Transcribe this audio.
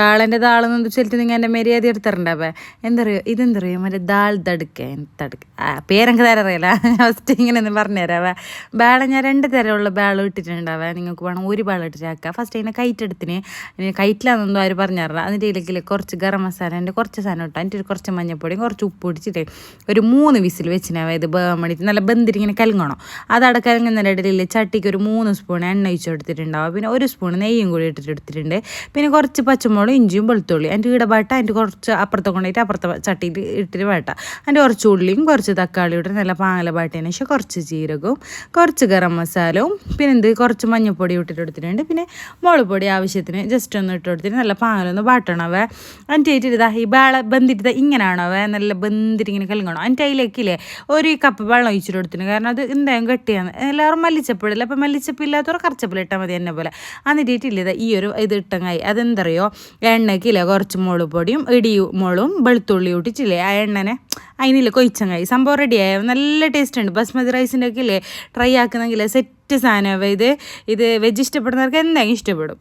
താളൻ്റെ താളെന്ന് വെച്ചിട്ട് നിങ്ങൾ എൻ്റെ മര്യാദ എടുത്തിട്ടുണ്ടാവേ എന്തറിയോ ഇതെന്തറിയോ മറ്റേ ദാൾ തടുക്ക പേരെനിക്ക് തരം അറിയില്ല ഫസ്റ്റ് ഇങ്ങനെ ഒന്ന് പറഞ്ഞുതരാവേ ബാള ഞാൻ 2 തരമുള്ള ബാളം ഇട്ടിട്ടുണ്ടാവേ നിങ്ങൾക്ക് വേണം ഒരു ബാളം ഇട്ടിട്ടാക്കുക ഫസ്റ്റ് അതിനെ കൈറ്റെടുത്തിന് കൈറ്റിലാണെന്നോ അവർ പറഞ്ഞു തരണം അതിൻ്റെ ഇടയ്ക്കിൽ കുറച്ച് ഗരം മസാല എൻ്റെ കുറച്ച് സാധനം ഇട്ടു അതിൻ്റെ കുറച്ച് മഞ്ഞപ്പൊടിയും കുറച്ച് ഉപ്പ് പിടിച്ചിട്ട് ഒരു 3 വിസിൽ വെച്ചിനാവേ ഇത് വേണ്ടിയിട്ട് നല്ല ബന്ധിരിങ്ങനെ കലങ്ങണം അതവിടെ കലങ്ങുന്നതിൻ്റെ ഇടയിൽ ചട്ടിക്ക് ഒരു 3 സ്പൂൺ എണ്ണ ഒഴിച്ച് കൊടുത്തിട്ടുണ്ടാവും പിന്നെ 1 സ്പൂൺ നെയ്യും കൂടി എടുത്തിട്ടുണ്ട് പിന്നെ കുറച്ച് പച്ചമുളക് ഇഞ്ചിയും വെളുത്തുള്ളി അതിൻ്റെ ഈടെ ബാട്ട അതിൻ്റെ കുറച്ച് അപ്പുറത്തെ കൊണ്ടുപോയിട്ട് അപ്പുറത്തെ ചട്ടിയിൽ ഇട്ടിട്ട് ബാട്ട അതിൻ്റെ കുറച്ച് ഉള്ളിയും കുറച്ച് തക്കാളി ഇട്ട് നല്ല പാങ്ങല ബാട്ടിയതിന് ശേഷം കുറച്ച് ജീരകവും കുറച്ച് ഗരം മസാലവും പിന്നെ കുറച്ച് മഞ്ഞൾപ്പൊടി ഇട്ടിട്ട് എടുത്തിട്ടുണ്ട് പിന്നെ മുളക് പൊടി ആവശ്യത്തിന് ജസ്റ്റ് ഒന്ന് ഇട്ട് കൊടുത്തിട്ട് നല്ല പാങ്ങലൊന്ന് ബാട്ടണവേ അതിൻ്റെ ഇതാ ഈ ബാള ബന്ധിട്ട് ഇങ്ങനെയാണവേ നല്ല ബന്ധിട്ട് ഇങ്ങനെ കലങ്ങണം അതിൻ്റെ അതിലേക്കില്ലേ 1 കപ്പ് വെള്ളം ഒഴിച്ചിട്ട് കൊടുത്തിന് കാരണം അത് എന്തായാലും ഗട്ടിയാണ് എല്ലാവരും മല്ലിച്ചപ്പിടില്ല അപ്പം മല്ലിച്ചപ്പില്ലാത്തവർ കറച്ചപ്പിൽ ഇട്ടാൽ മതി എന്നെ പോലെ എന്നിട്ടില്ല ഈ ഒരു ഇത് ഇട്ടങ്ങായി അതെന്തറിയോ എണ്ണയ്ക്കില്ലേ കുറച്ച് മുളക് പൊടിയും മുളകും വെളുത്തുള്ളി ഇട്ടിച്ചില്ലേ ആ എണ്ണനെ അതിനില്ല കൊയിച്ചങ്ങായി സംഭവം റെഡിയായ നല്ല ടേസ്റ്റ് ഉണ്ട് ബസ്മതി റൈസിൻ്റെ ഒക്കെ ഇല്ലേ ട്രൈ ആക്കുന്നെങ്കിൽ സെറ്റ് സാധനമാവേ ഇത് വെജ് ഇഷ്ടപ്പെടുന്നവർക്ക് എന്തായാലും ഇഷ്ടപ്പെടും.